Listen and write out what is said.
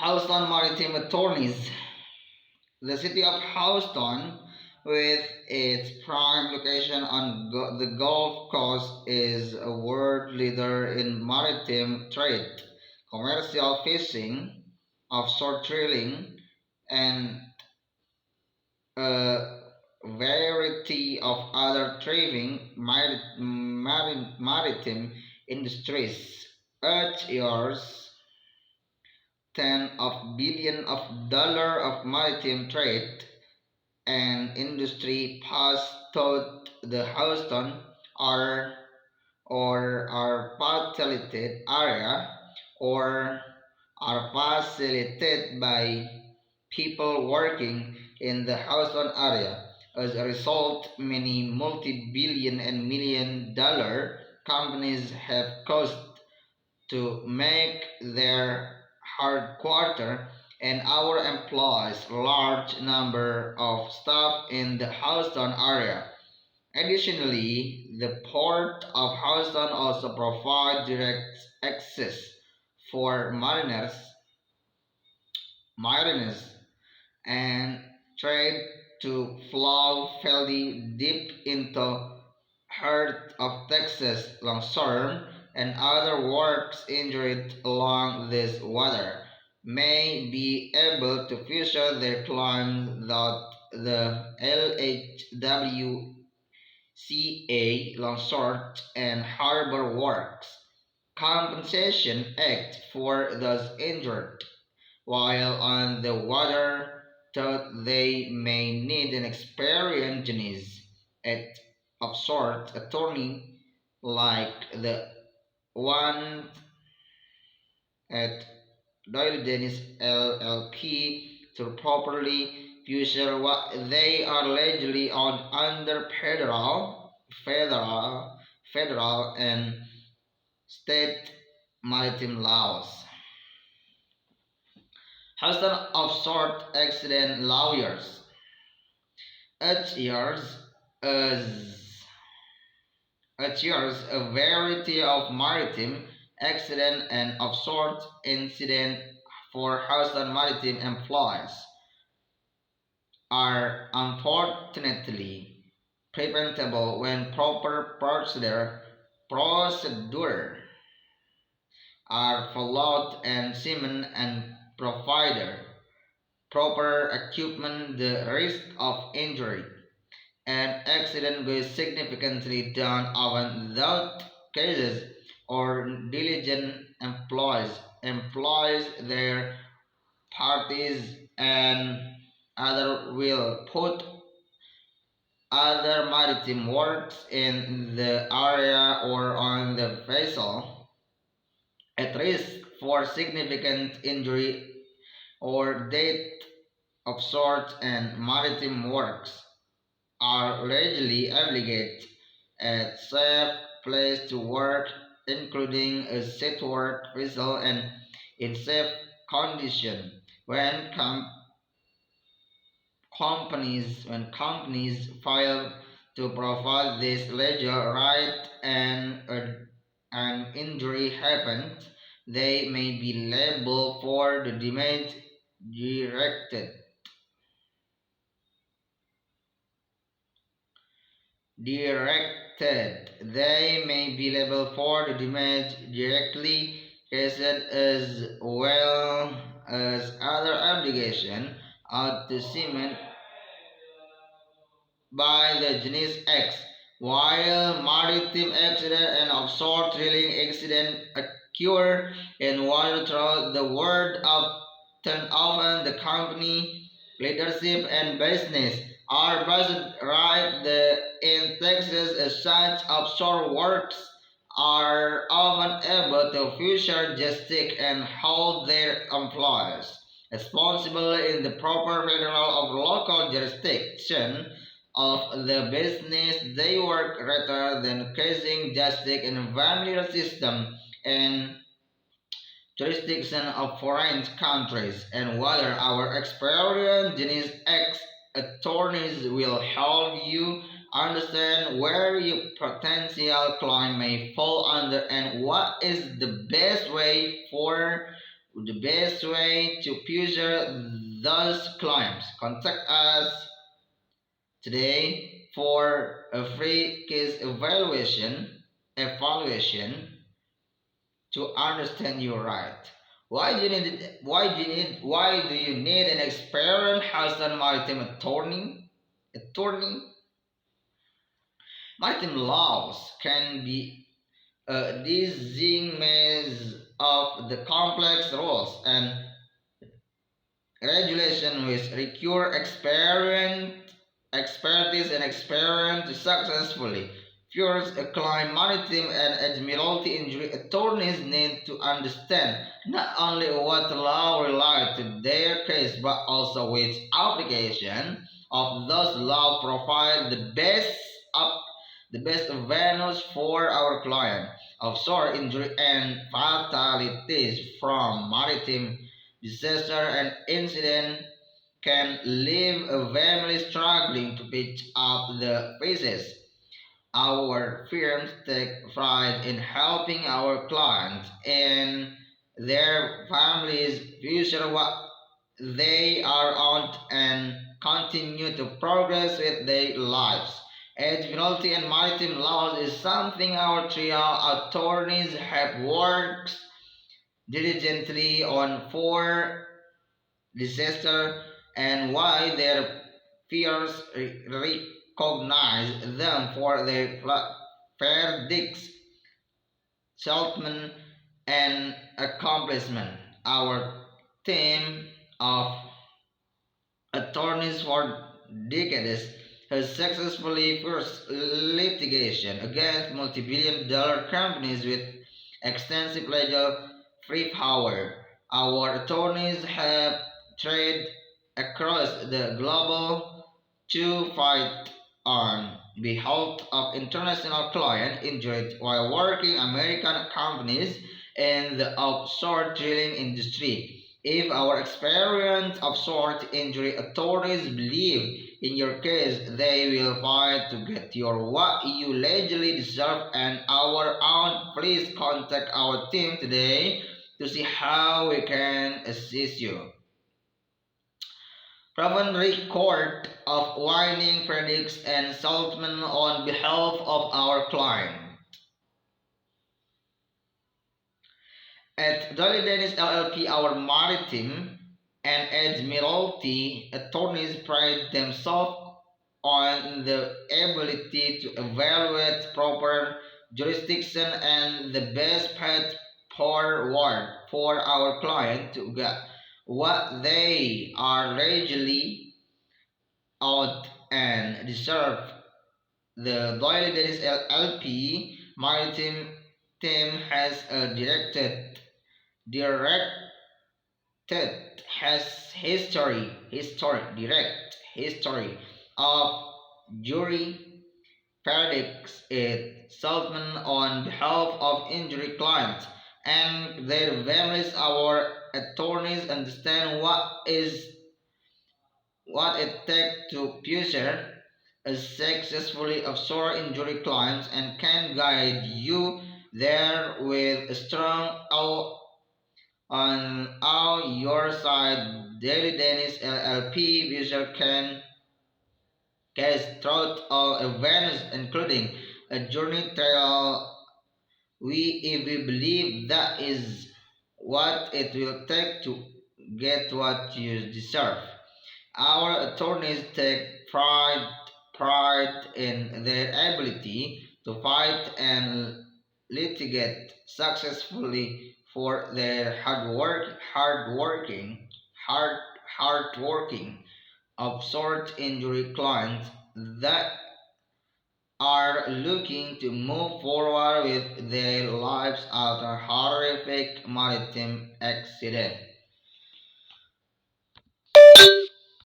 Houston Maritime Attorneys. The city of Houston, with its prime location on the Gulf Coast, is a world leader in maritime trade, commercial fishing, offshore drilling, and a variety of other thriving maritime industries. Each year's $10 billion of maritime trade and industry pass through the Houston or are facilitated area or are facilitated by people working in the Houston area. As a result, many multi-billion and million-dollar companies have caused to make their headquarters and our employs large number of staff in the Houston area. Additionally, the Port of Houston also provides direct access for mariners and trade to flow fairly deep into heart of Texas longshoremen and other works injured along this water may be able to future their claims that the LHWCA Longshore and Harbor Works Compensation Act for those injured while on the water thought they may need an experienced at of sort attorney like the one at Dennis LLP to properly pursue what they are allegedly on under federal, and state maritime laws. Houston offshore accident lawyers. Each year, a variety of maritime accident and offshore incident for Houston maritime employees are unfortunately preventable when proper procedure are followed and seamen and provider proper equipment. The risk of injury and accident goes significantly down often without cases or diligent employs their parties and other will put other maritime works in the area or on the vessel at risk for significant injury or death of sort, and maritime works are legally obligated at safe place to work, including a seaworthy vessel and in safe condition. When companies fail to provide this legal right and an injury happens, they may be liable for the damage directed They may be liable for the damage directly caused as well as other obligation out to seamen by the Genus X. While maritime accident and offshore drilling accident occur in water throughout the world, often the company leadership and business are based in Texas. As such, offshore works are often able to future justice and hold their employees responsible in the proper federal or local jurisdiction of the business they work rather than causing justice in family system and jurisdiction of foreign countries, and whether our experienced Genesis X attorneys will help you understand where your potential claim may fall under and what is the best way the best way to pursue those claims. Contact us today for a free case evaluation to understand your right. Why do you need an experienced husband maritime attorney? Attorney maritime laws can be a dizzying maze of the complex rules and regulation which require expertise and experience to successfully first a client maritime and admiralty injury attorneys need to understand not only what law relate to their case but also which application of those law provide the best avenues for our client of sore injury and fatalities from maritime disaster and incident can leave a family struggling to pick up the pieces. Our firms take pride in helping our clients and their families future what they are on and continue to progress with their lives. Admiralty and maritime laws is something our trial attorneys have worked diligently on for disaster and why their peers recognize them for their verdicts, settlement, and accomplishment. Our team of attorneys for decades has successfully forced litigation against multi-billion dollar companies with extensive legal free power. Our attorneys have traded across the globe to fight on behalf of international clients injured while working American companies in the offshore drilling industry. If our experienced offshore injury attorneys believe in your case, they will fight to get your what you legally deserve and our own. Please contact our team today to see how we can assist you. Proven record of winning predicts and settlement on behalf of our client. At Dolly Dennis LLP, our maritime and admiralty attorneys pride themselves on the ability to evaluate proper jurisdiction and the best path forward for our client to get what they are legally owed and deserve. The Doyle Dennis LLP Maritime team has a directed has direct history of jury verdicts in settlement on behalf of injured clients and their families. Our attorneys understand what it takes to pursue a successfully offshore injury claims and can guide you there with a strong on your side. Daily Dennis LLP visual can case throughout all events including a journey trail. If we believe that is what it will take to get what you deserve. Our attorneys take pride in their ability to fight and litigate successfully for their hard hardworking, absurd injury clients that are looking to move forward with their lives after a horrific maritime accident.